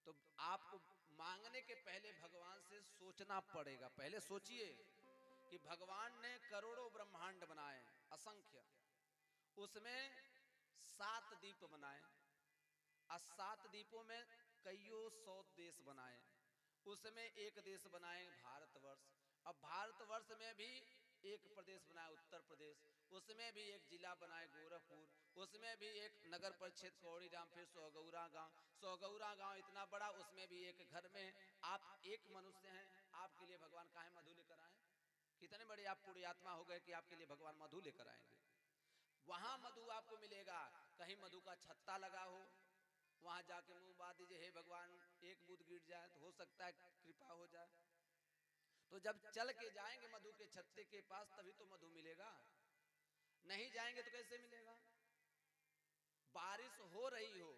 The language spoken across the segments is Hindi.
तो आपको मांगने के पहले भगवान से सोचना पड़ेगा। पहले सोचिए कि भगवान ने करोड़ों ब्रह्मांड बनाए, असंख्य, उसमें 7 द्वीप बनाए और 7 द्वीपों में कईयों 100 देश बनाए, उसमें एक देश बनाए भारतवर्ष। अब भारतवर्ष में भी एक प्रदेश बनाया उत्तर प्रदेश, उसमें भी एक जिला बनाए गोरखपुर, उसमें भी एक नगर परिषद कौड़ी राम, फिर सोगौरा गांव। सोगौरा गांव इतना बड़ा, उसमें भी एक घर में आप एक मनुष्य हैं, आपके लिए भगवान काहे मधु लेकर आए? कितने बड़े आप पुण्यात्मा हो गए कि आपके लिए भगवान मधु लेकर आएंगे। वहां मधु आपको मिलेगा, कहीं मधु का छत्ता लगा हो, वहां जाके मुंह बांध दीजिए, हे भगवान एक बूंद गिर जाए तो हो सकता है कृपा हो जाए। तो जब चल के जाएंगे मधु के छत्ते के पास तभी तो मधु मिलेगा, नहीं जाएंगे तो कैसे मिलेगा? बारिश हो रही हो,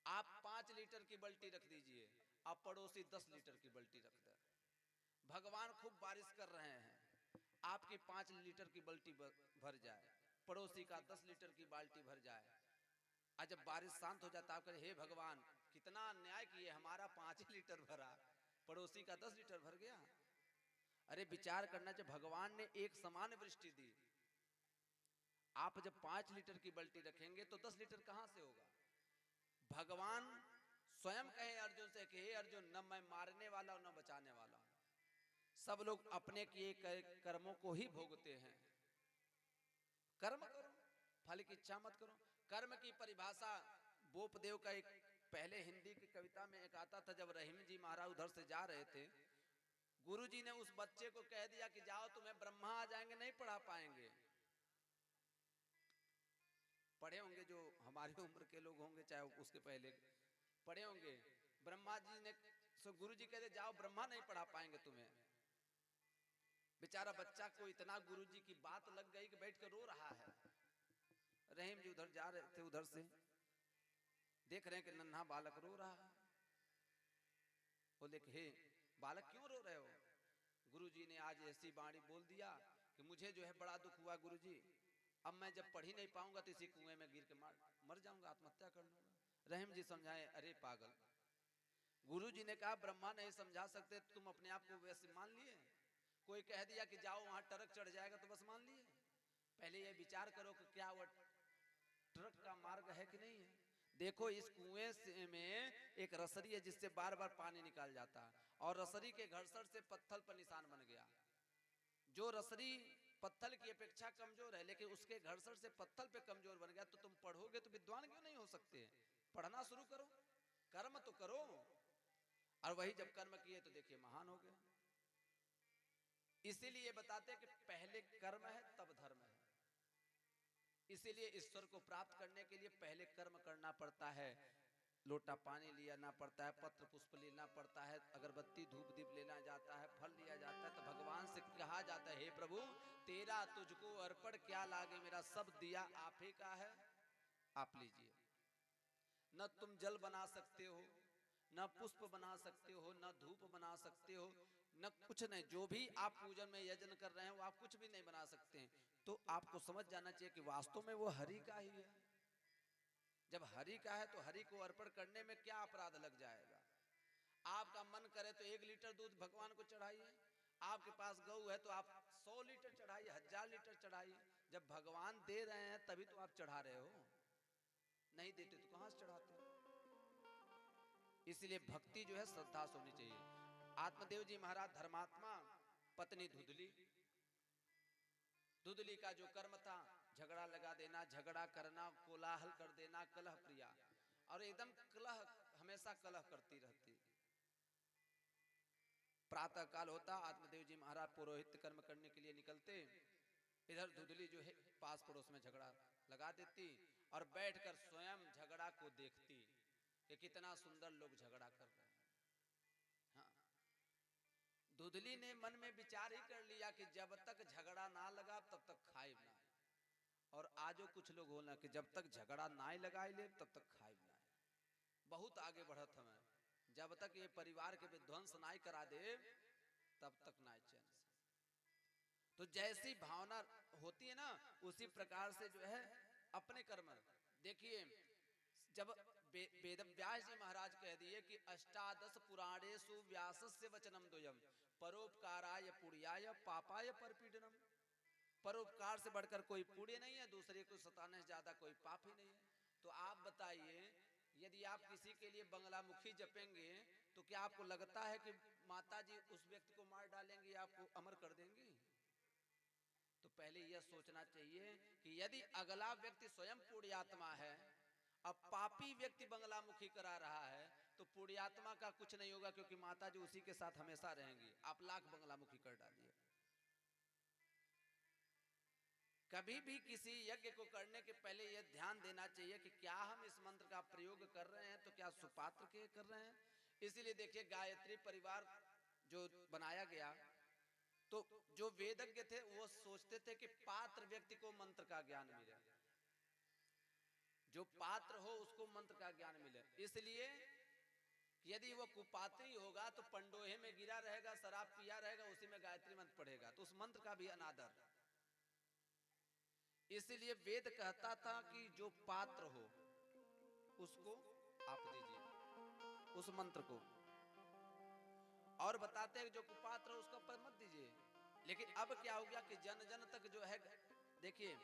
आप 5 लीटर की बाल्टी रख दीजिए, आप पड़ोसी 10 लीटर की बाल्टी रख दे। भगवान खूब बारिश कर रहे हैं, आपकी 5 लीटर की बाल्टी भर जाए, पड़ोसी का 10 लीटर की बाल्टी भर जाए। आज जब बारिश शांत हो जाता है, आप कहें हे भगवान कितना अन्याय किए, हमारा 5 लीटर भरा, पड़ोसी का 10 लीटर भर गया। अरे विचार करना चाहिए, भगवान ने एक समान वृष्टि दी, आप जब 5 लीटर की बाल्टी रखेंगे तो 10 लीटर कहां से होगा? भगवान स्वयं कहे अर्जुन से कि हे अर्जुन, न मैं मारने वाला और न बचाने वाला, सब लोग अपने किए कर्मों को ही भोगते हैं। कर्म करो, फल की इच्छा मत करो। कर्म की परिभाषा बोपदेव का एक पहले हिंदी की कविता में एक आता था, जब रहीम जी महाराज उधर से जा रहे थे, गुरुजी ने उस बच्चे को कह दिया कि जाओ तुम्हें ब्रह्मा आ जाएंगे, नहीं पढ़ा पाएंगे। पढ़े होंगे जो हमारी उम्र के लोग होंगे, चाहे उसके पहले पढ़े होंगे। ब्रह्मा जी ने, सो गुरु जी कहते जाओ ब्रह्मा नहीं पढ़ा पाएंगे तुम्हें। बेचारा बच्चा को इतना गुरु जी की बात लग गई कि बैठ कर रो रहा है। रहीम जी उधर जा रहे थे, उधर से देख रहे हैं कि नन्हा बालक रो रहा है। बोले कि हे बालक क्यों रो रहे हो? गुरु जी ने आज ऐसी बाणी बोल दिया कि मुझे जो है बड़ा दुख हुआ गुरु जी, अब मैं जब पढ़ ही नहीं पाऊंगा तो इसी कुएं में गिर के मर जाऊंगा, आत्महत्या कर लूंगा। रहीम जी समझाए, अरे पागल, गुरु जी ने कहा ब्रह्मा नहीं समझा सकते, तुम अपने आप को वैसे मान लिए? कोई कह दिया कि जाओ वहां ट्रक चढ़ जाएगा तो बस मान लिए? पहले ये विचार करो कि क्या वो ट्रक का मार्ग है कि नहीं है। देखो इस कुएं में एक रसरी है जिससे बार बार पानी निकाल जाता है, और रसरी के घर्षण से पत्थर पर निशान बन गया। जो रसरी पत्थर की अपेक्षा कमजोर है, लेकिन उसके घर्षण से पत्थर पे कमजोर बन गया, तो तुम पढ़ोगे तो विद्वान क्यों नहीं हो सकते? पढ़ना शुरू करो, कर्म तो करो। और वही जब कर्म किए तो देखिए महान हो गए। इसीलिए बताते कि पहले कर्म है तब धर्म है। इसीलिए ईश्वर को प्राप्त करने के लिए पहले कर्म करना पड़ता है। लोटा पानी लिया पड़ता है, पत्र पुष्प लेना पड़ता है, अगरबत्ती धूप दीप लेना जाता है, फल लिया जाता है, तो भगवान से कहा जाता है हे प्रभु तेरा तुझको अर्पण क्या लागे, मेरा सब दिया आप ही का है, आप लीजिए। न तुम जल बना सकते हो, न पुष्प बना सकते हो, न धूप बना सकते हो, न कुछ नहीं। जो भी आप पूजन में यजन कर रहे हैं वो आप कुछ भी नहीं बना सकते हैं। तो आपको समझ जाना चाहिए कि वास्तव में वो हरि का ही है। जब हरि का है तो हरि को अर्पण करने में क्या अपराध लग जाएगा? आपका मन करे तो 1 लीटर दूध भगवान को चढ़ाइए, आपके पास गौ है तो आप 100 लीटर चढ़ाइए, 1000 लीटर चढ़ाइए। जब भगवान दे रहे हैं तभी तो आप चढ़ा रहे हो, नहीं देते तो कहां से चढ़ाते हो? इसलिए भक्ति जो है श्रद्धा से होनी चाहिए। आत्मदेव जी महाराज धर्मात्मा, पत्नी धुंधली, धुंधली का जो कर्म था झगड़ा लगा देना, झगड़ा करना, कोलाहल कर देना, कलह प्रिया, और एकदम कलह, हमेशा कलह करती रहती। प्रातः काल होता, आत्मदेव जी महाराज पुरोहित कर्म करने के लिए निकलते, इधर धुंधली जो है पास पड़ोस में झगड़ा लगा देती और बैठकर स्वयं झगड़ा को देखती कि कितना सुंदर लोग झगड़ा कर रहे हैं। हाँ, धुंधली ने मन में विचार ही कर लिया कि जब तक झगड़ा ना लगा तब तक खाए ना। और आजो कुछ लोग होना कि जब तक झगड़ा ना लगा ले तब तक खाए ना। बहुत आगे बढ़त हमें, जब तक ये परिवार के विध्वंस ना करा दे तब तक ना चैन से। तो जैसी भावना होती है ना, उसी प्रकार से जो है अपने कर्म देखिए। जब वेदव्यास जी महाराज कह दिए कि अष्टादश पुराणेषु व्यासस्य वचनम द्वयम परोपकाराय पुण्याय पापाय परपीडनम। परोपकार से बढ़कर कोई पुण्य नहीं है, दूसरे को सताने से ज्यादा कोई पाप ही नहीं है। तो आप बताइए, यदि आप किसी के लिए बंगलामुखी जपेंगे तो क्या आपको लगता है कि माता जी उस व्यक्ति को मार डालेंगे, आपको अमर कर देंगी? तो पहले यह सोचना चाहिए कि यदि अगला व्यक्ति स्वयं पुण्यात्मा है, अब पापी व्यक्ति बंगलामुखी करा रहा है, तो पुण्यात्मा का कुछ नहीं होगा, क्योंकि माता जी उसी के साथ हमेशा रहेंगी। आप लाख बंगलामुखी कर डालिए। कभी भी किसी यज्ञ को करने के पहले यह ध्यान देना चाहिए कि क्या हम इस मंत्र का प्रयोग कर रहे हैं तो क्या सुपात्र के कर रहे हैं। इसीलिए देखिए, गायत्री परिवार जो बनाया गया, तो जो वेदज्ञ थे वो सोचते थे कि पात्र व्यक्ति को मंत्र का ज्ञान मिले, जो पात्र हो उसको मंत्र का ज्ञान मिले। इसलिए यदि वो कुपात्री होगा तो पंडोहे में गिरा रहेगा, शराब पिया रहेगा, उसी में गायत्री मंत्र पढ़ेगा, तो उस मंत्र का भी अनादर। इसलिए वेद कहता था कि जो पात्र हो उसको आप दीजिए उस मंत्र को, और बताते हैं जो कुपात्र हो उसको पर मत दीजिए। लेकिन अब क्या हो गया कि जन जन तक जो है, देखिए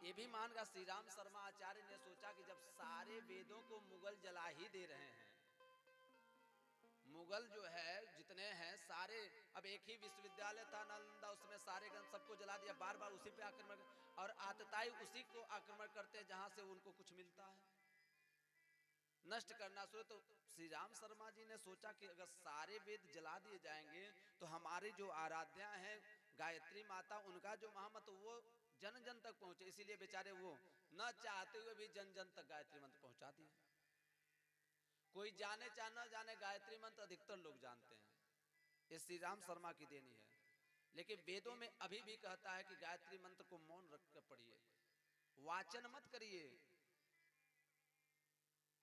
ये भी मान का श्री राम शर्मा आचार्य ने सोचा कि जब सारे वेदों को मुगल जला ही दे रहे हैं, मुगल जो है जितने हैं सारे, अब एक ही विश्वविद्यालय था नालंदा, उसमें सारे ग्रंथ सबको जला दिया, बार बार उसी पे आक्रमण, और आतताई उसी को आक्रमण करते हैं जहां से उनको कुछ मिलता है, नष्ट करना शुरू। तो श्री राम शर्मा जी ने सोचा कि अगर सारे वेद जला दिए जाएंगे तो हमारी जो आराध्या है गायत्री माता, उनका जो महामत वो जन जन तक पहुंचे। इसीलिए बेचारे वो न चाहते हुए भी जन जन तक गायत्री मंत्र पहुंचा दिए। कोई जाने चाहे न जाने, गायत्री मंत्र अधिकतर लोग जानते हैं, ये श्री राम शर्मा की देनी है। लेकिन वेदों में अभी भी कहता है कि गायत्री मंत्र को मौन रखकर पढ़िए, वाचन मत करिए,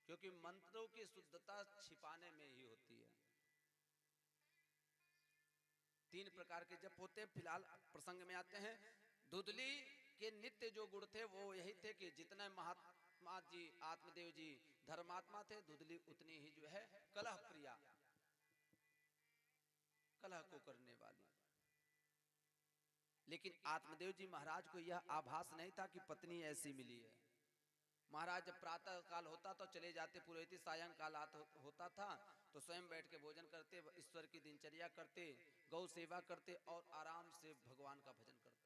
क्योंकि मंत्रों की शुद्धता छिपाने में ही होती है। 3 प्रकार के जप होते हैं, फिलहाल प्रसंग में आते हैं। धुधली के नित्य जो गुण थे वो यही थे कि जितने महात्मा जी आत्मदेव जी धर्मात्मा थे, धुधली उतनी ही जो है कलह प्रिया, कलह को करने वाली। लेकिन आत्मदेव जी महाराज को यह आभास नहीं था कि पत्नी ऐसी मिली है। महाराज जब प्रातः काल होता तो चले जाते पुरोहित, सायंकाल होता था तो स्वयं बैठ के भोजन करते, ईश्वर की दिनचर्या करते, गौ सेवा करते और आराम से भगवान का भजन करते।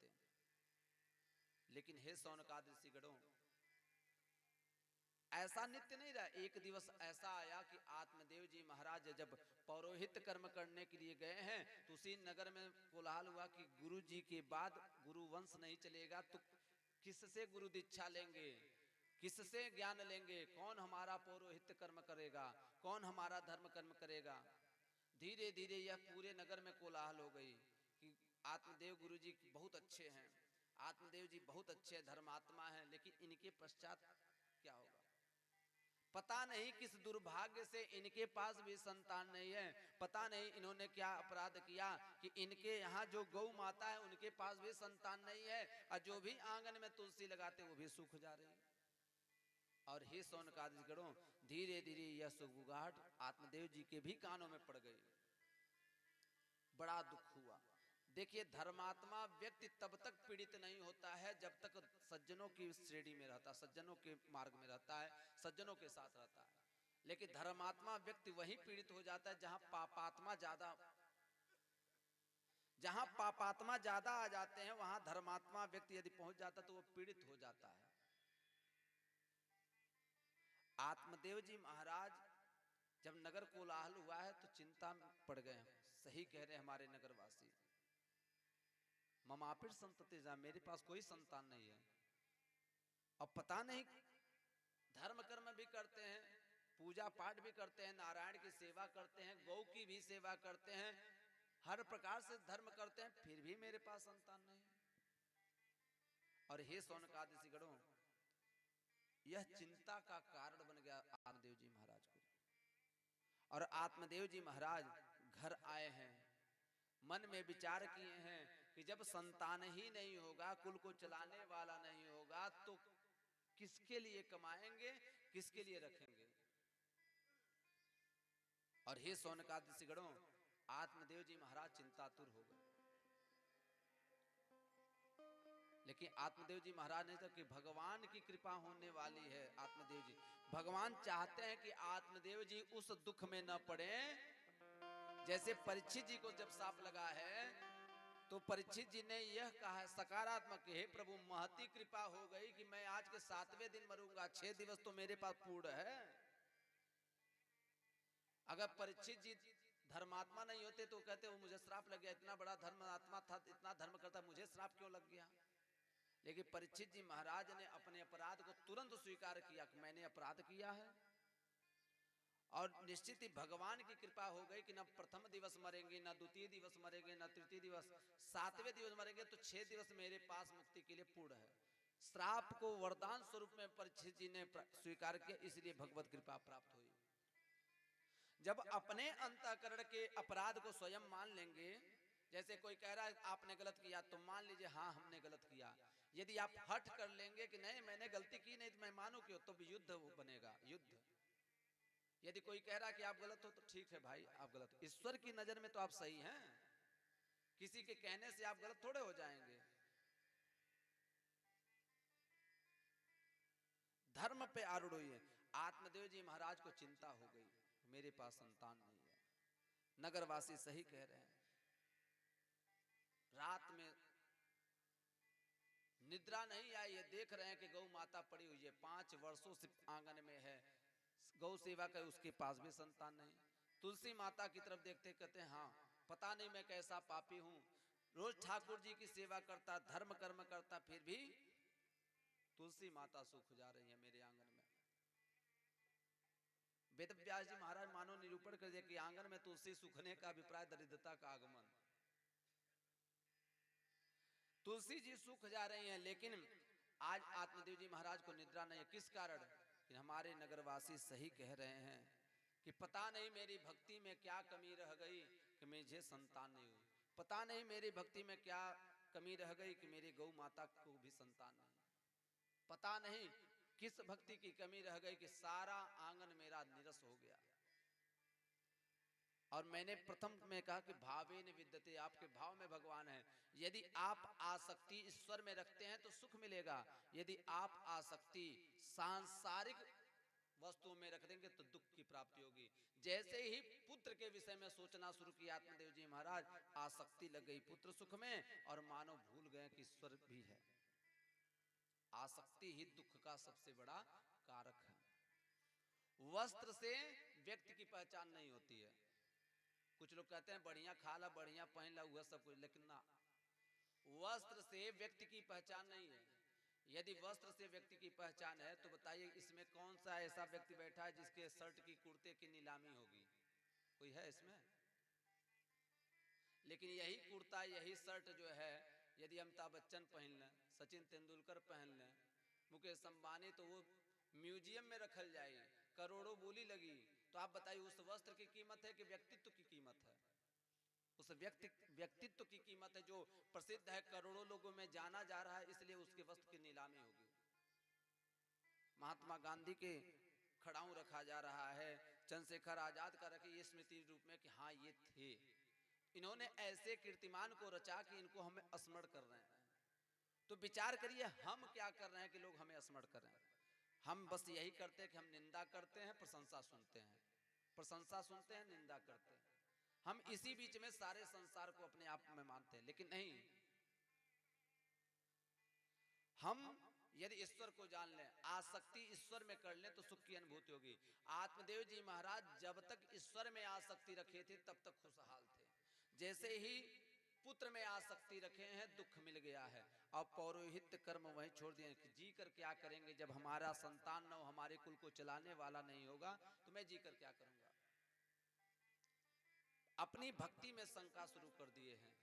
लेकिन हे शौनकादि गणों, ऐसा नित्य नहीं रहा। एक दिवस ऐसा आया कि आत्मदेव जी महाराज जब पौरोहित कर्म करने के लिए गए हैं तो उसी नगर में कोलाहल हुआ कि गुरु जी के बाद गुरु वंश नहीं चलेगा, तो किससे गुरु दीक्षा लेंगे, किससे ज्ञान लेंगे, कौन हमारा पौरोहित्य कर्म करेगा, कौन हमारा धर्म कर्म करेगा। धीरे धीरे यह पूरे नगर में कोलाहल हो गई कि आत्मदेव गुरु जी बहुत अच्छे हैं, आत्मदेव जी बहुत अच्छे धर्मात्मा हैं, लेकिन इनके पश्चात क्या होगा पता नहीं। किस दुर्भाग्य से इनके पास भी संतान नहीं है, पता नहीं इन्होंने क्या अपराध किया कि इनके यहाँ जो गौ माता है उनके पास भी संतान नहीं है, और जो भी आंगन में तुलसी लगाते वो भी सूख जा रही है। और हे शौनकादि गणों, धीरे धीरे यह सुगबुगाहट आत्मदेव जी के भी कानों में पड़ गई। बड़ा दुख हुआ। देखिए, धर्मात्मा व्यक्ति तब तक पीड़ित नहीं होता है जब तक सज्जनों की श्रेणी में रहता, सज्जनों के मार्ग में रहता है, सज्जनों के साथ रहता है। लेकिन धर्मात्मा व्यक्ति वहीं पीड़ित हो जाता है जहां पापात्मा ज्यादा, जहां पापात्मा ज्यादा आ जाते हैं वहां धर्मात्मा व्यक्ति यदि पहुंच जाता तो वो पीड़ित हो जाता है। आत्मदेव जी महाराज जब नगर कोलाहल हुआ है तो चिंता में पड़ गए हैं। सही कह रहे हमारे नगरवासी, ममापिर संतति जा, मेरे पास कोई संतान नहीं है। अब पता नहीं, धर्म कर्म भी करते हैं, पूजा पाठ भी करते हैं, नारायण की सेवा करते हैं, गौ की भी सेवा करते हैं, हर प्रकार से धर्म करते हैं, फिर भी मेरे पास संतान नहीं। और हे शौनकादि गणों, यह चिंता का कारण बन गया आत्मदेव जी महाराज को। और आत्मदेव जी महाराज घर आए हैं, मन में विचार किए हैं कि जब संतान ही नहीं होगा, कुल को चलाने वाला नहीं होगा, तो किसके लिए कमाएंगे, किसके लिए रखेंगे। और हे सौनकादि गणों, आत्मदेव जी महाराज चिंतातुर हो गए। लेकिन आत्मदेव जी महाराज ने कहा कि भगवान की कृपा होने वाली है। आत्मदेव जी भगवान चाहते हैं कि आत्मदेव जी उस दुख में न पड़े। जैसे परीक्षित जी को जब सांप लगा है तो परीक्षित जी ने यह कहा सकारात्मक, हे प्रभु महती कृपा हो गई कि मैं आज के 7वें दिन मरूंगा, 6 दिवस तो मेरे पास पूर्ण है। अगर परीक्षित जी धर्मात्मा नहीं होते तो कहते वो मुझे श्राप लग गया, इतना बड़ा धर्मात्मा था, इतना धर्म करता, मुझे श्राप क्यों लग गया। लेकिन परीक्षित जी महाराज ने अपने अपराध को तुरंत स्वीकार किया कि मैंने अपराध किया है, और निश्चित ही भगवान की कृपा हो गई कि न प्रथम दिवस मरेंगे, न द्वितीय दिवस मरेंगे, न तृतीय दिवस, 7वें दिवस मरेंगे, तो 6 दिवस मेरे पास मुक्ति के लिए पूर्ण है। श्राप को वरदान स्वरूप में परीक्षित जी ने स्वीकार किया, इसलिए भगवत कृपा प्राप्त हुई। जब अपने अंतःकरण के अपराध को स्वयं मान लेंगे, जैसे कोई कह रहा है आपने गलत किया, तो मान लीजिए हाँ हमने गलत किया। यदि आप हट कर लेंगे कि नहीं मैंने गलती की नहीं, तो मैं मानू क्यों, तो युद्ध बनेगा, युद्ध। यदि कोई कह रहा कि आप गलत हो, तो ठीक है भाई आप गलत हो, ईश्वर की नजर में तो आप सही हैं, किसी के कहने से आप गलत थोड़े हो जाएंगे। धर्म पे आरूढ़ हुई। आत्मदेव जी महाराज को चिंता हो गई, मेरे पास संतान नहीं है। नगरवासी सही कह रहे हैं। रात में निद्रा नहीं आई, ये देख रहे हैं कि गौ माता पड़ी हुई है, 5 वर्षों से आंगन में है, गौ सेवा कर, उसके पास भी संतान नहीं। तुलसी माता की तरफ देखते कहते हैं हाँ पता नहीं मैं कैसा पापी हूं, रोज ठाकुर जी की सेवा करता, धर्म कर्म करता, फिर भी तुलसी माता सूख जा रही है मेरे आंगन में। वेद व्यास जी महाराज मानो निरूपण कर दिया कि आंगन में तुलसी सूखने का अभिप्राय दरिद्रता का आगमन। तुलसी जी सूख जा रही हैं, लेकिन आज आत्मदेव जी महाराज को निद्रा नहीं है। किस कारण कि हमारे नगरवासी सही कह रहे हैं कि पता नहीं मेरी भक्ति में क्या कमी रह गई कि मुझे संतान नहीं हुई, पता नहीं मेरी भक्ति में क्या कमी रह गई कि मेरी गौ माता को भी संतान नहीं, पता नहीं किस भक्ति की कमी रह गई कि सारा आंगन मेरा निरस हो गया। और मैंने प्रथम में कहा कि भावे न विद्यते, आपके भाव में भगवान है। यदि आप आसक्ति ईश्वर में रखते हैं तो सुख मिलेगा, यदि आप आसक्ति सांसारिक वस्तुओं में रख देंगे तो दुख की प्राप्ति होगी। जैसे ही पुत्र के विषय में सोचना शुरू किया आत्मदेव जी महाराज, आसक्ति लग गई पुत्र सुख में, और मानो भूल गए कि ईश्वर भी है। आसक्ति ही दुख का सबसे बड़ा कारक है। वस्त्र से व्यक्ति की पहचान नहीं होती है। कुछ लोग कहते हैं बढ़िया खा ला, बढ़िया पहन ला, हुआ सब कुछ, लेकिन ना, वस्त्र से व्यक्ति की पहचान नहीं है। यदि वस्त्र से व्यक्ति की पहचान है तो बताइए इसमें कौन सा ऐसा व्यक्ति बैठा है जिसके शर्ट की कुर्ते की नीलामी होगी, कोई है इसमें? लेकिन यही कुर्ता यही शर्ट जो है यदि अमिताभ बच्चन पहन लें, सचिन तेंदुलकर पहन लें, मुकेश अंबानी, तो वो म्यूजियम में रखल जाए, करोड़ों बोली लगी, तो आप बताइए उस वस्त्र की कीमत है कि व्यक्तित्व की कीमत है? उस व्यक्तित्व की कीमत है जो प्रसिद्ध है, करोड़ों लोगों में जाना जा रहा है, इसलिए उसके वस्त्र की नीलामी होगी। महात्मा गांधी के खड़ाऊ रखा जा रहा है, चंद्रशेखर आजाद का रखे ये स्मृति रूप में कि हाँ ये थे, इन्होंने ऐसे कीर्तिमान को रचा कि इनको हमें स्मरण कर रहे हैं। तो विचार करिए हम क्या कर रहे हैं कि लोग हमें स्मरण कर रहे हैं। हम बस यही करते हैं कि हम निंदा करते हैं, प्रशंसा सुनते हैं, प्रशंसा सुनते हैं, निंदा करते हैं। हम इसी बीच में सारे संसार को अपने आप में मानते हैं, लेकिन नहीं, हम यदि ईश्वर को जान लें, आसक्ति ईश्वर में कर लें तो सुख की अनुभूति होगी। आत्मदेव जी महाराज जब तक ईश्वर में आसक्ति रखे थे तब तक खुशहाल थे। जैसे ही पुत्र में आसक्ति रखे हैं दुख मिल गया है, अब पौरोहित्य कर्म वहीं छोड़ दिए कि जी कर क्या करेंगे, जब हमारा संतान न हो, हमारे कुल को चलाने वाला नहीं होगा तो मैं जी कर क्या करूंगा। अपनी भक्ति में शंका शुरू कर दिए हैं।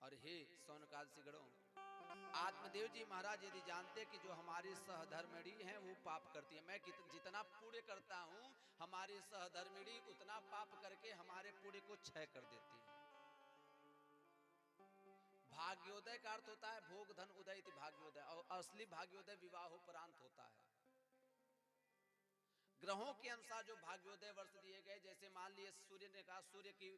और हे सौनकादि गणों, आत्मदेव जी महाराज यदि जानते कि जो हमारी सहधर्मिणी हैं वो पाप करती है, मैं जितना पुण्य करता हूं हमारी सहधर्मिणी उतना पाप करके हमारे पुण्य को क्षय कर देती है। भाग्योदय का अर्थ होता है भोग धन उदय भाग्योदय, और असली भाग्योदय विवाहोपरांत होता है। ग्रहों के अनुसार जो भाग्योदय वर्ष दिए गए, जैसे मान लिए सूर्य ने कहा सूर्य की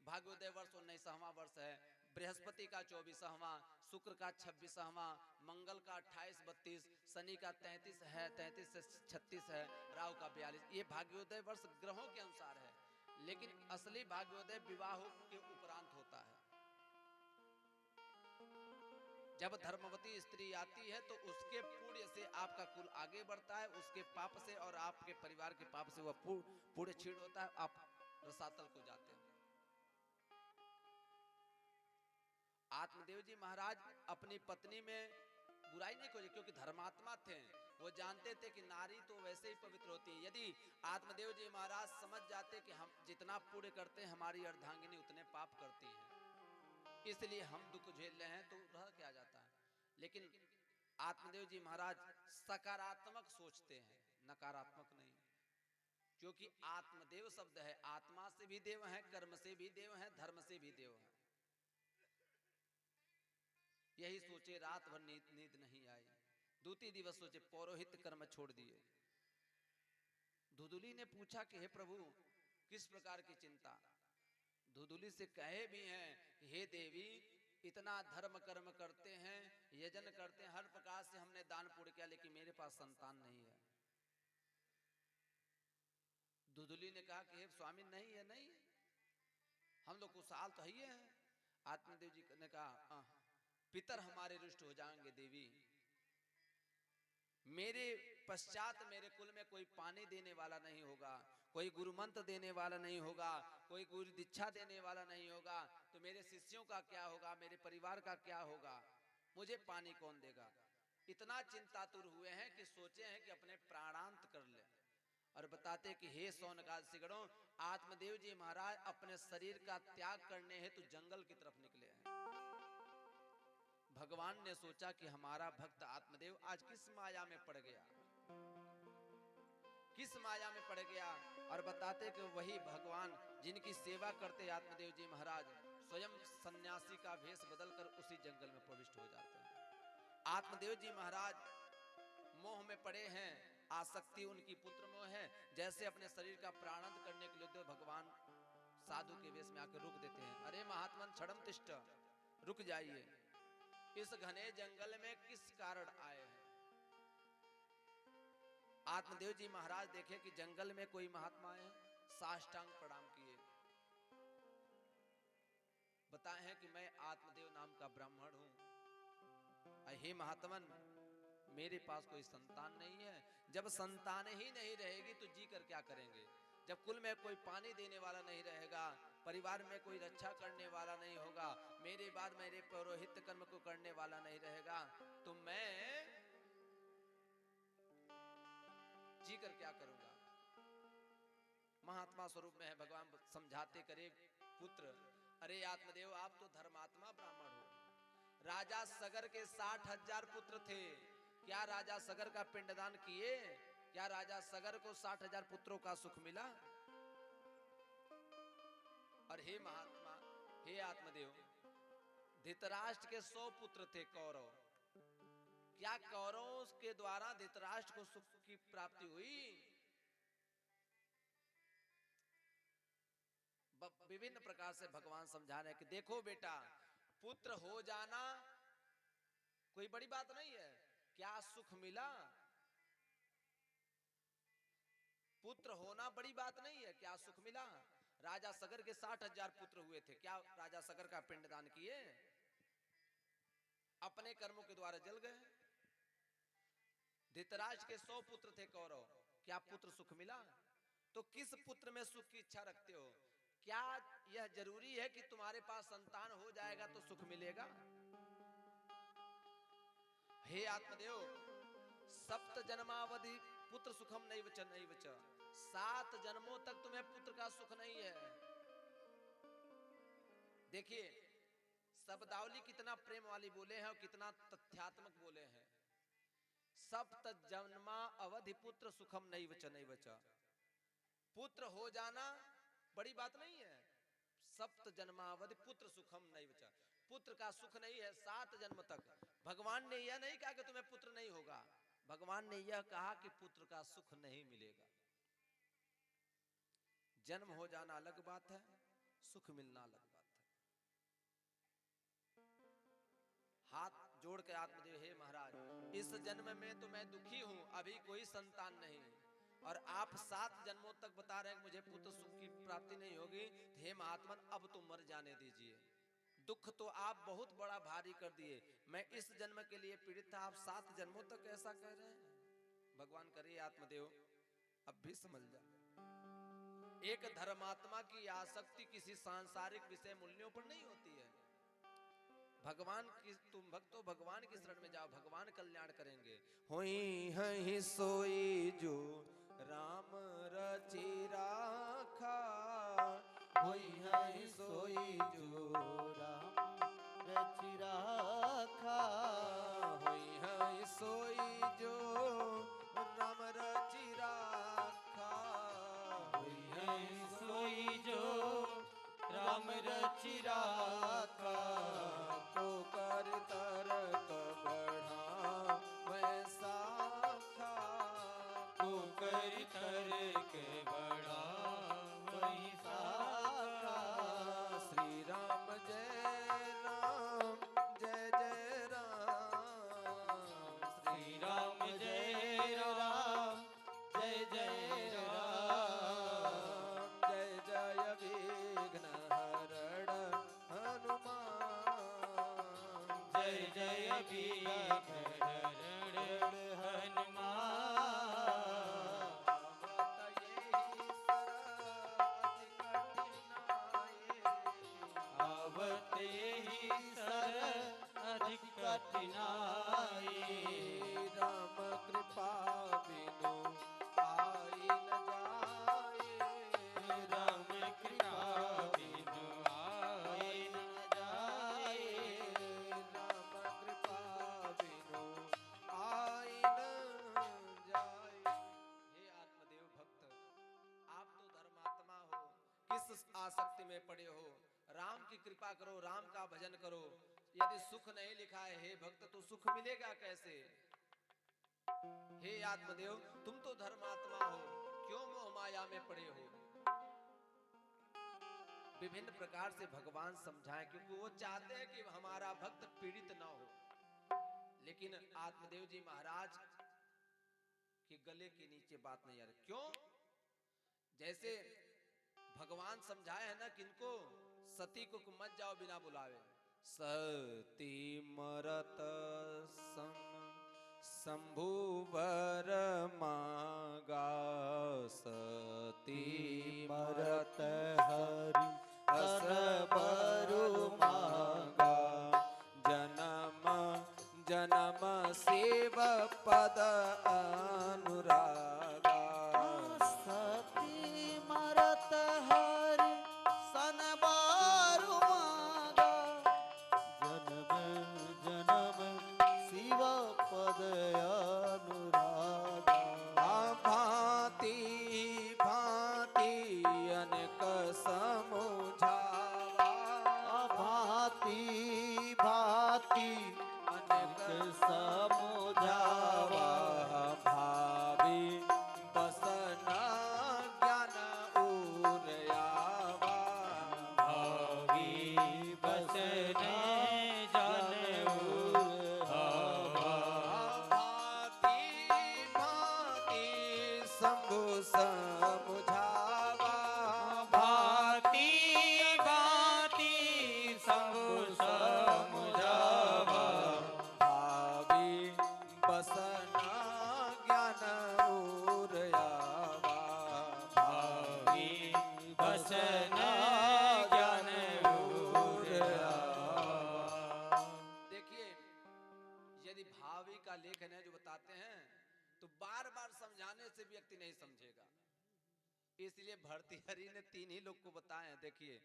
भाग्योदय वर्ष 19वां वर्ष है, बृहस्पति का 24वां, शुक्र का 26वां, मंगल का 28-32, शनि का 33 है, 33 से 36 है, राहु का 42। ये भाग्योदय वर्ष ग्रहों के अनुसार है, लेकिन असली भाग्योदय विवाह के उपरांत होता है। जब धर्मवती स्त्री आती है तो उसके पुण्य से आपका कुल आगे बढ़ता है, उसके पाप से और आपके परिवार के पाप से वह पुण्य क्षीण होता है, आप रसातल को जाते हैं। आत्मदेव जी महाराज अपनी पत्नी में बुराई नहीं खोजी, क्योंकि धर्मात्मा थे, वो जानते थे कि नारी तो वैसे ही पवित्र होती है। यदि आत्मदेव जी महाराज समझ जाते कि हम जितना पुण्य करते हैं हमारी अर्धांगिनी उतने पाप करती है, इसलिए हम दुख झेल रहे हैं, तो रह क्या जाता है। लेकिन आत्मदेव जी महाराज सकारात्मक सोचते हैं, नकारात्मक नहीं, क्योंकि आत्मदेव शब्द है, आत्मा से भी देव है, कर्म से भी देव है, धर्म से भी देव है। यही सोचे रात भर नींद नहीं आई, दूसरी दिवस सोचे पौरोहित कर्म छोड़ दिए। धुदुली ने पूछा कि हे प्रभु किस प्रकार की चिंता। धुदुली से कहे भी हैं कि हे देवी इतना धर्म कर्म करते हैं, यजन करते हैं, हर प्रकार से हमने दान पुण्य किया, लेकिन मेरे पास संतान नहीं है। धुदुली ने कहा कि हे स्वामी नहीं है, नहीं हम लोग खुशहाल तो ही है। आत्मदेव जी ने कहा पितर हमारे रुष्ट हो जाएंगे देवी, मेरे पश्चात मेरे कुल में कोई पानी देने वाला नहीं होगा, कोई गुरु मंत्र देने वाला नहीं होगा, कोई गुरु दीक्षा देने वाला नहीं होगा, तो मेरे शिष्यों का क्या होगा, मेरे परिवार का क्या होगा, मुझे पानी कौन देगा। इतना चिंतातुर हुए हैं कि सोचे हैं कि अपने प्राणांत कर ले। और बताते कि हे सौनकादिक गणों, आत्मदेव जी महाराज अपने शरीर का त्याग करने हेतु जंगल की तरफ निकले हैं। भगवान ने सोचा कि हमारा भक्त आत्मदेव आज किस माया में पड़ गया, किस माया में पड़ गया। और बताते कि वही भगवान जिनकी सेवा करते आत्मदेव जी महाराज स्वयं सन्यासी का वेश बदलकर उसी जंगल में प्रविष्ट हो जाते हैं। आत्मदेव जी महाराज मोह में पड़े हैं, आसक्ति उनकी पुत्र मोह है। जैसे अपने शरीर का प्राणांत करने के लिए भगवान साधु के वेश में आकर रुक देते हैं। अरे महात्मन क्षणम तिष्ठ, रुक जाइए, इस घने जंगल में किस कारण आए हैं। आत्मदेव जी महाराज देखे कि जंगल में कोई महात्मा है, साष्टांग प्रणाम किए, बताए हैं कि मैं आत्मदेव नाम का ब्राह्मण हूं। हे महात्मन मेरे पास कोई संतान नहीं है, जब संतान ही नहीं रहेगी तो जी कर क्या करेंगे। जब कुल में कोई पानी देने वाला नहीं रहेगा, परिवार में कोई रक्षा करने वाला नहीं होगा, मेरे बाद मेरे पौरोहित्य कर्म को करने वाला नहीं रहेगा, तो मैं जी कर क्या करूंगा। महात्मा स्वरूप में है, भगवान समझाते करे पुत्र, अरे आत्मदेव आप तो धर्मात्मा ब्राह्मण हो। राजा सगर के 60,000 पुत्र थे, क्या राजा सगर का पिंडदान किए? क्या राजा सगर को 60,000 पुत्रों का सुख मिला? और हे महात्मा, हे आत्मदेव, धृतराष्ट्र के 100 पुत्र थे कौरव, क्या कौरवों के द्वारा धृतराष्ट्र को सुख की प्राप्ति हुई? विभिन्न प्रकार से भगवान समझा रहे हैं कि देखो बेटा, पुत्र हो जाना कोई बड़ी बात नहीं है, क्या सुख मिला? पुत्र होना बड़ी बात नहीं है, क्या सुख मिला? राजा सगर के 60,000 पुत्र हुए थे, क्या राजा सगर का पिंडदान किए? अपने कर्मों के द्वारा जल गए। धृतराष्ट्र के 100 पुत्र थे कौरव, क्या पुत्र सुख मिला? तो किस पुत्र में सुख की इच्छा रखते हो? क्या यह जरूरी है कि तुम्हारे पास संतान हो जाएगा तो सुख मिलेगा? हे आत्मदेव, सप्त जन्मावधि पुत्र सुखम नहीं वच, नहीं वच, 7 जन्मों तक तुम्हें पुत्र का सुख नहीं है। देखिए शब्दावली कितना प्रेम वाली बोले हैं और कितना तथ्यात्मक बोले हैं। सप्त जन्मा अवधि पुत्र सुखम नहीं वच, नहीं वच, पुत्र हो जाना बड़ी बात नहीं है। सप्त जन्मावधि पुत्र सुखम नहीं वच, पुत्र का सुख नहीं है 7 जन्म तक। भगवान ने यह नहीं कहा कि तुम्हें पुत्र नहीं होगा, भगवान ने यह कहा कि पुत्र का सुख नहीं मिलेगा। जन्म हो जाना अलग बात है, सुख मिलना अलग बात है। हाथ जोड़ के आत्मदेव, हे महाराज, इस जन्म में तो मैं दुखी हूं, अभी कोई संतान नहीं, और आप 7 जन्मों तक बता रहे हैं कि मुझे पुत्र सुख की प्राप्ति नहीं होगी। हे महात्मन, अब तो मर जाने दीजिए, दुख तो आप बहुत बड़ा भारी कर दिए, मैं इस जन्म के लिए पीड़ित था, आप 7 जन्मों तक ऐसा कह रहे हैं। भगवान करे आत्मदेव अब भी समझ जा, एक धर्मात्मा की आसक्ति किसी सांसारिक विषय मूल्यों पर नहीं होती है। भगवान की, तुम भक्तो भगवान की शरण में जाओ, भगवान कल्याण करेंगे। होई हई सोई जो राम रचि राखा, होई हई सोई जो राम रचि राखा, होई हई सोई जो राम रचि राखा, होई हई सोई जो राम रचि राखा, को कर तरक बढ़ा मैं साखा, को कर तरक बढ़ा वही साखा। श्री राम जय राम जय जय राम, श्री राम जय राम जय जय राम, जय जय विघ्न हरण हनुमान, जय जय विघ्न हरण हनुमान। आवत ही सर अधिक कठिनाई, राम कृपा बिनु आई न जाए, राम कृपा बिनु आई न जाए, राम कृपा बिनु आई न जाए। हे आत्मदेव भक्त, आप तो धर्मात्मा हो, किस आसक्ति में पड़े हो, राम की कृपा करो, राम का भजन करो। यदि सुख नहीं लिखा है हे भक्त, तो सुख मिलेगा कैसे? हे आत्मदेव, तुम तो धर्मात्मा हो, क्यों मोह माया में पड़े हो? विभिन्न प्रकार से भगवान समझाएं, क्योंकि वो चाहते हैं कि हमारा भक्त पीड़ित ना हो। लेकिन आत्मदेव जी महाराज के गले के नीचे बात नहीं आ रही। क्यों? जैसे भगवान समझाए है ना किनको, सती को मत जाओ बिना बुलावे, सती मरत सम शंभुवर मागा, सती मरत हरि हर बरु मागा, जन्म जन्म शिव पद अनुरागा, सती मरत हरि सन बारु मागा, जन्म जन्म शिव पद अनुरागा। भांति भांति अनेक समुझावा, भांति भांति अनेक समुझावा, भावी बसन ज्ञान उरयावा, भावी बसने जन उरहावा, भांति भांति शंभु समुझावा, भांति भांति शंभु समुझावा, भावी बसन ज्ञान उरयावा, भावी बसन ज्ञान उरहावा। देखिए, यदि भावी का लेखन है जो बताते हैं, तो बार बार समझाने से व्यक्ति नहीं समझेगा। इसलिए भर्तृहरि ने 3 ही लोग को बताए हैं। देखिए,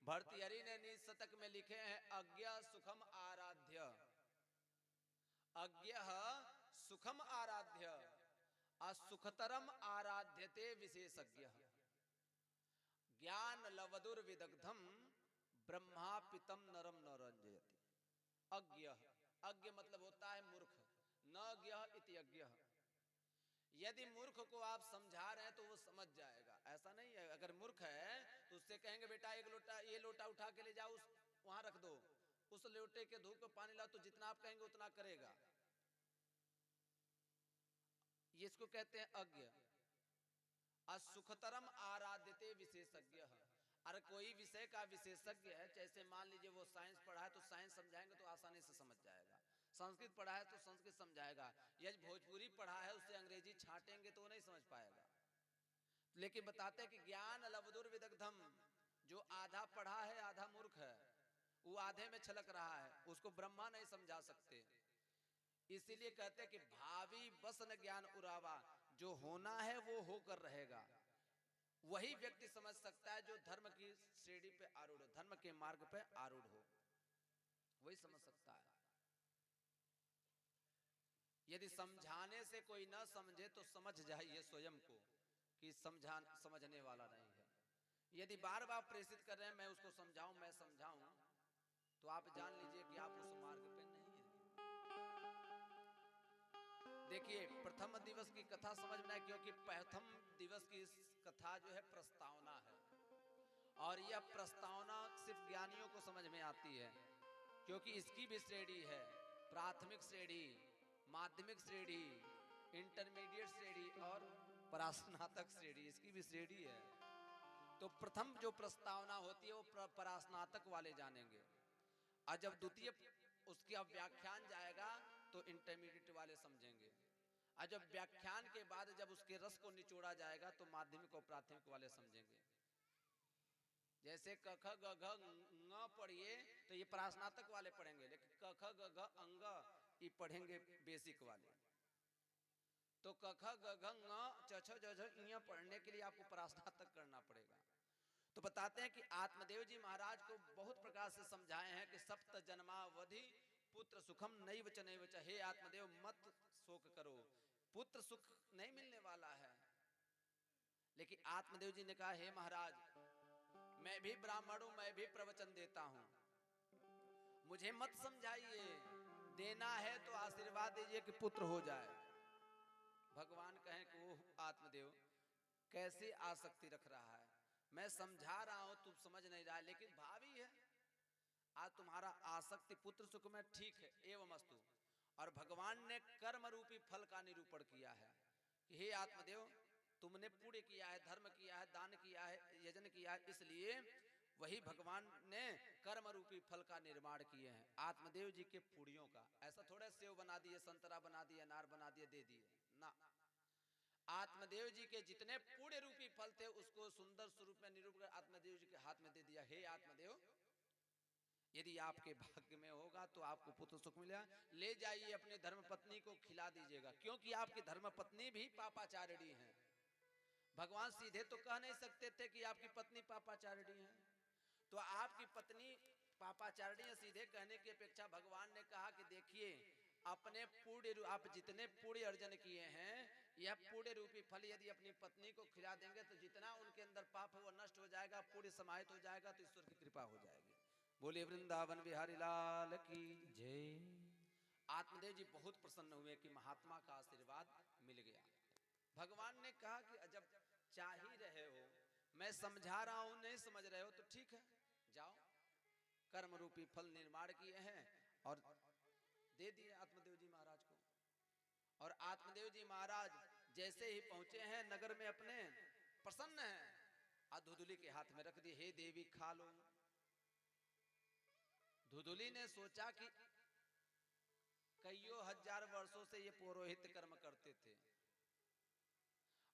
भर्तृहरि ने निज शतक में लिखे हैं, अज्ञ सुखम आराध्य, अज्ञ सुखम आराध्य, असुखतरम आराध्यते विशेषज्ञ, ज्ञान लवदुर विदग्धम ब्रह्मा पितम नरम न रंजयति। अज्ञ, अज्ञ मतलब होता है मूर्ख, न ज्ञ इति अज्ञ। यदि मूर्ख को आप समझा रहे हैं तो वो समझ जाएगा, ऐसा नहीं है। अगर मूर्ख है कहेंगे बेटा एक लोटा, ये लोटा उठा के ले जाओ, वहां रख दो, उस लोटे के धूप में पानी लाओ, तो जितना आप कहेंगे उतना करेगा। ये इसको कहते हैं अज्ञ। असुखतरम आराध्यते विशेषज्ञ। अरे कोई विषय का विशेषज्ञ है, जैसे मान लीजिए वो साइंस पढ़ा है तो साइंस समझाएंगे तो आसानी से समझ जाएगा, संस्कृत पढ़ा है तो संस्कृत समझाएगा, यदि भोजपुरी पढ़ा है उससे अंग्रेजी छाटेंगे तो वो नहीं समझ पाएगा। लेकिन बताते हैं कि ज्ञान लवदुर विदग्धम, जो आधा पढ़ा है आधा मूर्ख है, वो आधे में छलक रहा है, उसको ब्रह्मा नहीं समझा सकते। इसीलिए कहते हैं कि भावी बस न ज्ञान उरावा, जो होना है वो होकर रहेगा, वही व्यक्ति समझ सकता है जो धर्म की सीढ़ी पे आरूढ़ हो, धर्म के मार्ग पे आरूढ़ हो, वही समझ सकता है। यदि समझाने से कोई ना समझे तो समझ जाइए स्वयं को कि समझने वाला नहीं है। यदि बार बार प्रेषित कर रहे हैं मैं उसको समझाऊं, मैं समझाऊं, तो आप जान लीजिए कि आप उस मार्ग पे नहीं है। देखिए प्रथम दिवस की कथा समझ में आए, क्योंकि प्रथम दिवस की कथा जो है प्रस्तावना है, और यह प्रस्तावना सिर्फ ज्ञानियों को समझ में आती है, क्योंकि इसकी भी श्रेणी है, प्राथमिक श्रेणी, माध्यमिक श्रेणी, इंटरमीडिएट श्रेणी और परास्नातक श्रेणी, इसकी भी श्रेणी है। तो प्रथम जो प्रस्तावना होती है वो परास्नातक वाले जानेंगे, और जब द्वितीय उसका व्याख्यान जाएगा तो इंटरमीडिएट वाले समझेंगे, और जब व्याख्यान के बाद जब उसके रस को निचोड़ा जाएगा तो माध्यमिक और प्राथमिक वाले समझेंगे। जैसे क ख ग घ ङ पढ़िए तो ये परास्नातक वाले पढ़ेंगे, लेकिन क ख ग घ अंग ये पढ़ेंगे बेसिक वाले। तो क ख ग घ ङ च छ ज झ ञ पढ़ने के लिए आपको परास्नातक करना पड़ेगा। तो बताते हैं कि आत्मदेव जी महाराज को बहुत प्रकार से समझाए हैं कि सप्त जन्मावधि पुत्र सुखम नैव च नैव च, हे आत्मदेव मत शोक करो, पुत्र सुख नहीं मिलने वाला है। लेकिन आत्मदेव जी ने कहा हे महाराज मैं भी ब्राह्मण हूं, मैं भी प्रवचन देता हूं, मुझे मत समझाइए, देना है तो आशीर्वाद दीजिए कि पुत्र हो जाए। भगवान कहें कि वो आत्मदेव कैसे आसक्ति रख रहा है, मैं समझा रहा हूं तुम समझ नहीं रहा है, लेकिन भावी है, आज तुम्हारा आसक्ति पुत्र सुख में ठीक है, एवं अस्तु। और भगवान ने कर्म रूपी फल का निरूपण किया है कि हे आत्मदेव तुमने पुण्य किया है, धर्म किया है, दान किया है, यजन किया है, इसलिए वही भगवान ने कर्म रूपी फल का निर्माण किए हैं आत्मदेव जी के पुण्यों का। ऐसा थोड़े सेव बना दिए, संतरा बना दिए, अनार बना दिए, दे दिए ना। आत्मदेव जी के जितने पुण्य रूपी फल थे उसको सुंदर स्वरूप में निरूप कर आत्मदेव जी के हाथ में दे दिया। हे आत्मदेव यदि आपके भाग्य में होगा तो आपको पुत्र सुख मिलेगा, ले जाइए अपने धर्म पत्नी को खिला दीजिएगा, क्योंकि आपकी धर्म पत्नी भी पापाचारिणी है। भगवान सीधे तो कह नहीं सकते थे कि आपकी पत्नी पापाचारिणी है, तो आपकी पत्नी पापाचारिणी है, सीधे कहने की अपेक्षा भगवान ने कहा कि देखिए अपने पुण्य, आप जितने पुण्य अर्जन किए हैं यह पुण्य रूपी फल यदि अपनी पत्नी को खिला देंगे तो जितना उनके अंदर पाप है वो नष्ट हो जाएगा, पुण्य समाहित हो जाएगा, तो ईश्वर की कृपा हो जाएगी। बोले वृंदावन बिहारी लाल की जय। आत्मदेव जी बहुत प्रसन्न हुए कि महात्मा का आशीर्वाद मिल गया। भगवान ने कहा कि जब चाह ही रहे हो, मैं समझा रहा हूं, नहीं समझ रहे हो तो ठीक है, जाओ कर्म रूपी फल निर्माण किए हैं और दे दिए आत्मदेव जी महाराज को। और आत्मदेव जी महाराज जैसे ही पहुंचे हैं नगर में अपने, प्रसन्न हैं, धुधुली के हाथ में रख दिए, हे देवी खा लो। धुधुली ने सोचा कि कईयों हजार वर्षों से ये पुरोहित कर्म करते थे,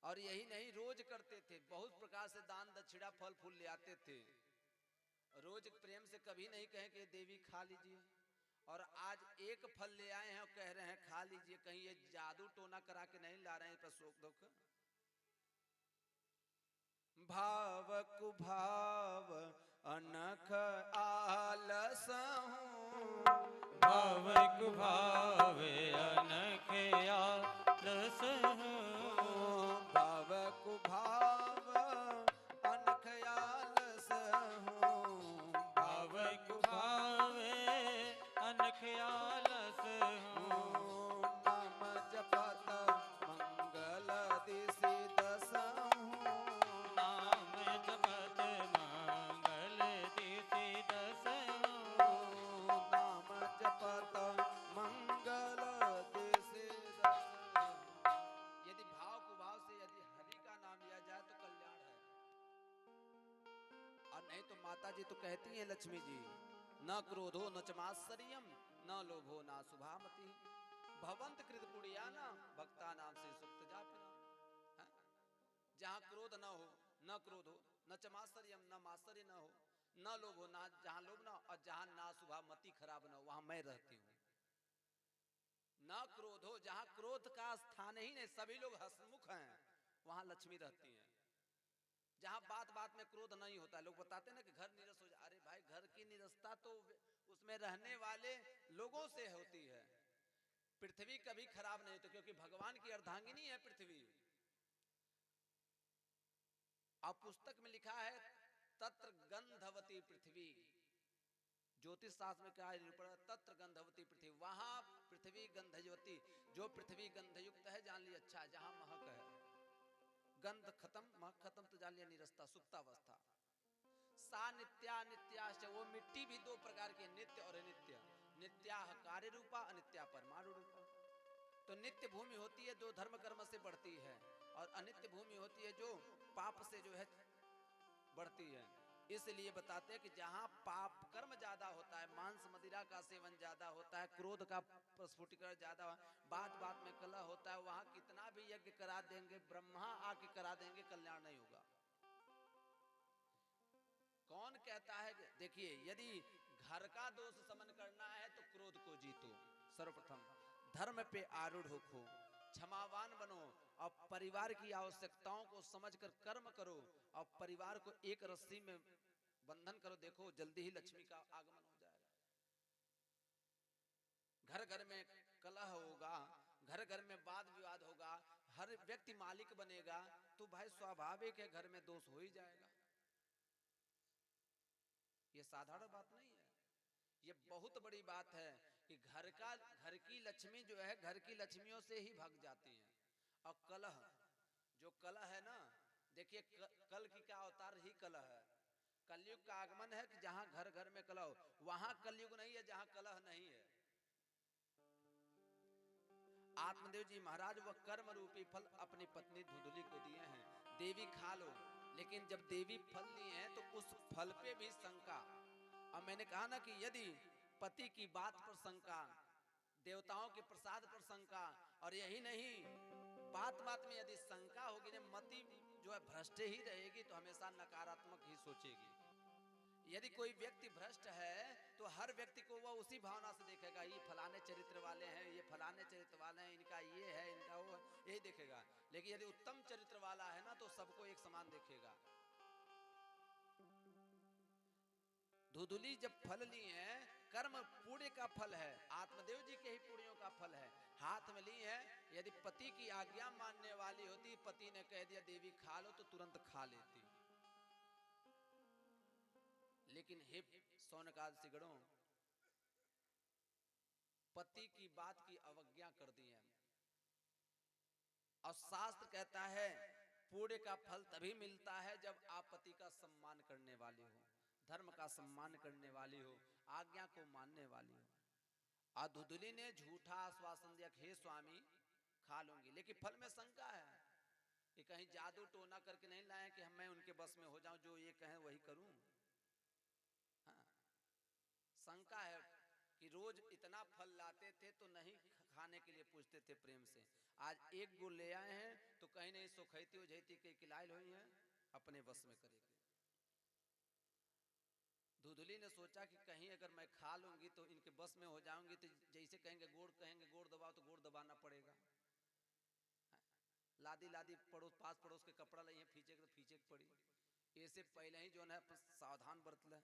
और यही नहीं रोज करते थे, बहुत प्रकार से दान दक्षिणा फल फूल ले आते थे, रोज प्रेम से कभी नहीं कहे कि देवी खा लीजिए। और आज एक फल ले आए हैं और कह रहे हैं खा लीजिए, कहीं ये जादू टोना करा के नहीं ला रहे हैं पर शोक दुख। भाव कुभाव अनख आलस हूँ, भाव कुभाव अनख आलस हूँ, भाव कुभाव अनख आलस हूँ, भाव कुभाव अनख आलस हूँ, नाम जपत मंगल दिशि दस हूँ, नाम जपत नहीं तो माता जी तो कहती हैं लक्ष्मी जी, न क्रोधो न च मात्सर्यम न लोभो न शुभामति भवंत कृत पुण्याना भक्ता नाम से सुक्त जापिना। जहां क्रोध न हो, न क्रोध हो, न च मात्सर्यम, न मात्सर्य न हो, न लोभ हो, ना जहां लोभ ना, और जहां ना शुभामति खराब ना हो, वहां मैं रहती हूं। न क्रोध हो, जहां क्रोध का स्थान ही नहीं, सभी लोग हंसमुख हैं, वहां लक्ष्मी रहती हैं। जहां बात बात में क्रोध नहीं होता, लोग बताते ना कि घर नीरस हो जाए, अरे भाई घर की नीरसता तो उसमें रहने वाले लोगों से होती है। पृथ्वी कभी खराब नहीं होती, क्योंकि भगवान की अर्धांगिनी है पृथ्वी। अब पुस्तक में लिखा है तत्र गंधवती पृथ्वी, ज्योतिष शास्त्र में क्या है, तत्र गंधवती पृथ्वी, वहां पृथ्वी गंधवती, जो पृथ्वी गंधयुक्त है जान ली अच्छा, जहां महक है, गंध खत्म महक खत्म तो जान लिया निरस्ता सुप्तावस्था। सा नित्या नित्याश्च, वो मिट्टी भी दो प्रकार की, नित्य और अनित्य। नित्या कार्य रूपा, अनित्या परमाणु रूपा। तो नित्य भूमि होती है जो धर्म कर्म से बढ़ती है, और अनित्य भूमि होती है जो पाप से जो है बढ़ती है। इसलिए बताते हैं कि जहां पाप कर्म ज्यादा होता है, मांस मदिरा का सेवन ज्यादा होता है, क्रोध का प्रस्फुटीकरण ज्यादा, बात बात में कलह होता है, वहां कितना भी यज्ञ करा देंगे, ब्रह्मा आके करा देंगे, कल्याण नहीं होगा। कौन कहता है? देखिए, यदि घर का दोष समन करना है तो क्रोध को जीतो। सर्वप्रथम धर्म पे आरूढ़ हो, क्षमावान बनो, और परिवार की आवश्यकताओं को समझकर कर्म करो, और परिवार को एक रस्सी में बंधन करो। देखो जल्दी ही लक्ष्मी का आगमन हो जाएगा। घर घर में कलह होगा, घर घर में वाद विवाद होगा, हर व्यक्ति मालिक बनेगा, तो भाई स्वाभाविक है घर में दोष हो ही जाएगा। ये साधारण बात नहीं है, ये बहुत बड़ी बात है कि घर की लक्ष्मी जो है, घर की लक्ष्मियों से ही भाग जाती है। और कलह, जो कलह है ना, देखिए कल की क्या अवतार ही कलह है। कलयुग का आगमन है कि जहां घर घर में कलह हो, वहां कलयुग नहीं है जहां कलह नहीं है। आत्मदेव जी महाराज वह कर्म रूपी फल अपनी पत्नी धुंधुली को दिए हैं, देवी खा लो। लेकिन जब देवी फल लिए हैं तो उस फल पे भी शंका। अब मैंने कहा ना कि यदि पति की बात पर शंका, देवताओं के प्रसाद पर शंका, और यही नहीं बात बात में यदि शंका होगी ना, मति जो है भ्रष्ट ही रहेगी, तो हमेशा नकारात्मक ही सोचेगी। यदि कोई व्यक्ति भ्रष्ट है तो हर व्यक्ति को वह उसी भावना से देखेगा, ये फलाने चरित्र वाले हैं, ये फलाने चरित्र वाले हैं, इनका ये है, इनका वो, यही देखेगा। लेकिन यदि उत्तम चरित्र वाला है ना, तो सबको एक समान देखेगा। धुधुली जब फल ली है, कर्म पुण्य का फल है, आत्मदेव जी के ही पुण्यों का फल है, हाथ में ली है। यदि पति की आज्ञा मानने वाली होती, पति ने कह दिया देवी खा लो, तो तुरंत खा लेती। लेकिन हे सौनकादि गणों, पति की बात की अवज्ञा कर दी है। और शास्त्र कहता है पुण्य का फल तभी मिलता है जब आप पति का सम्मान करने वाले हो, धर्म का सम्मान करने वाली हो, आज्ञा को मानने वाली हो। और धुधुली ने झूठा आश्वासन दिया, हे स्वामी खा लूंगी, लेकिन फल में शंका है कि कहीं जादू टोना करके नहीं लाए कि मैं उनके बस में हो जाऊं, जो ये कहें वही करूं। हाँ, शंका है कि रोज इतना फल लाते थे तो नहीं खाने के लिए पूछते थे प्रेम से, आज एक गुड़ ले आए हैं तो कहीं नहीं सुखैती उजैती के किलाइल हुई हैं, अपने बस में करेगी। धुधुली ने सोचा कि कहीं अगर मैं खा लूंगी तो इनके बस में हो जाऊंगी, तो जैसे कहेंगे गोड़ दबाओ तो गोड़ दबाना पड़ेगा। लादी लादी पड़ोस पास पड़ोस के कपड़ा लाई है, फींचे तो फींचे पड़ी। ऐसे पहले ही जो है सावधान बरत ले।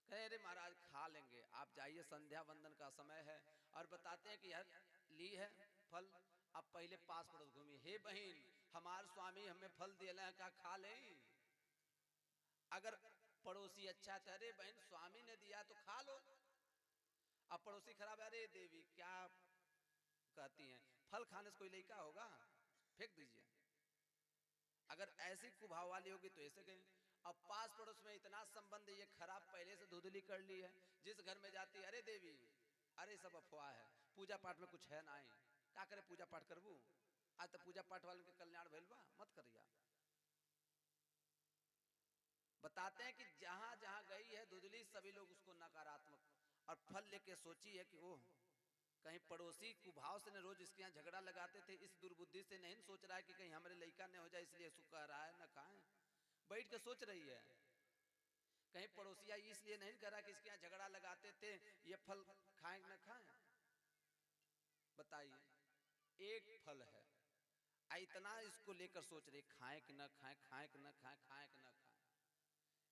कहे अरे महाराज खा लेंगे, आप जाइए, संध्या वंदन का समय है। और बताते हैं कि यह ली है फल, अब पहले पास पड़ोस घूमी, हे बहन हमारे स्वामी हमें फल दिया है, क्या खा ले? अगर पड़ोसी अच्छा था, अरे बहन स्वामी ने दिया तो खा लो। अब पड़ोसी खराब है, अरे देवी क्या कहती हैं, फल खाने से कोई लड़का होगा, फेंक दीजिए। अगर ऐसी कुभाव वाली होगी तो ऐसे कहें। अब पास पड़ोस में इतना संबंध ये खराब पहले से धुधुली कर ली है, जिस घर में जाती है, अरे देवी अरे सब अफवाह है, पूजा पाठ में कुछ है ना, क्या करे पूजा पाठ करबू, आज तो पूजा पाठ वाले के कल्याण भइल बा, मत करिया। बताते हैं कि जहां जहां गई है धुंधली सभी लोग उसको नकारात्मक और फल लेके सोची है कि ओह कहीं पड़ोसी कुभाव से न रोज इसके यहाँ झगड़ा लगाते थे, इस दुर्बुद्धि से नहीं सोच रहा है कि कहीं हमारे लड़का न हो जाए इसलिए इसको कह रहा है न खाएं, बैठ के सोच रही है। कहीं पड़ोसिया इसलिए नहीं कह रहा कि इसके यहाँ झगड़ा लगाते थे ये फल खाएं न खाएं। बताइए एक फल है इतना इसको लेकर सोच रही खाएं कि न खाएं, खाएं कि न खाएं, खाएं कि न खाएं।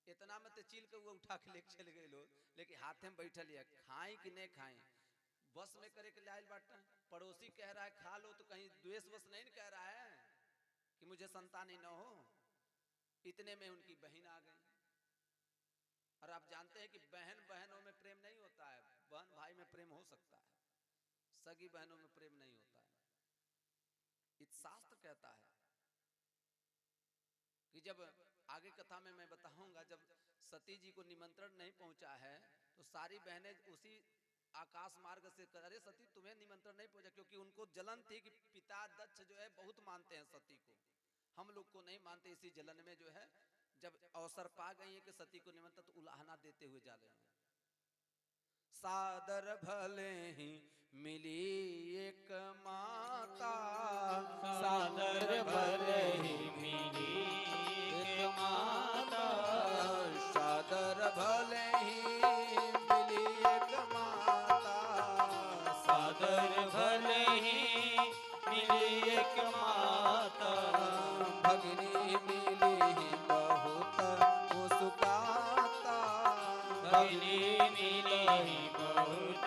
इतना मत चील के वो उठा के लेके चले गए लोग, लेकिन हाथे में बैठल है खाएं कि नहीं खाएं, बस में करे के लायल बाटा। पड़ोसी कह रहा है खा लो तो कहीं द्वेष बस नहीं कह रहा है कि मुझे संतान ही न हो। इतने में उनकी बहन आ गई। और आप जानते हैं कि बहन बहनों में प्रेम नहीं होता है, बहन भाई में प्रेम हो सकता है, सगी बहनों में प्रेम नहीं होता है। इस शास्त्र कहता है कि जब आगे कथा में मैं बताऊंगा, जब सती जी को निमंत्रण नहीं पहुंचा है तो सारी बहनें उसी आकाश मार्ग से अरे सती तुम्हें निमंत्रण नहीं पहुंचा, क्योंकि उनको जलन थी कि पिता दक्ष जो है बहुत मानते हैं सती को, हम लोग को नहीं मानते। इसी जलन में जो है जब अवसर पा गई है कि सती को निमंत्रण, तो उलाहना देते हुए जा रहे हैं। सादर भले ही मिली एक माता, सादर भले ही मिली एक माता, सादर भले ही मिली एक माता, सादर भले ही मिली एक माता, भगिनी मिली बहुत मुस्काता, भगिनी मिली बहुत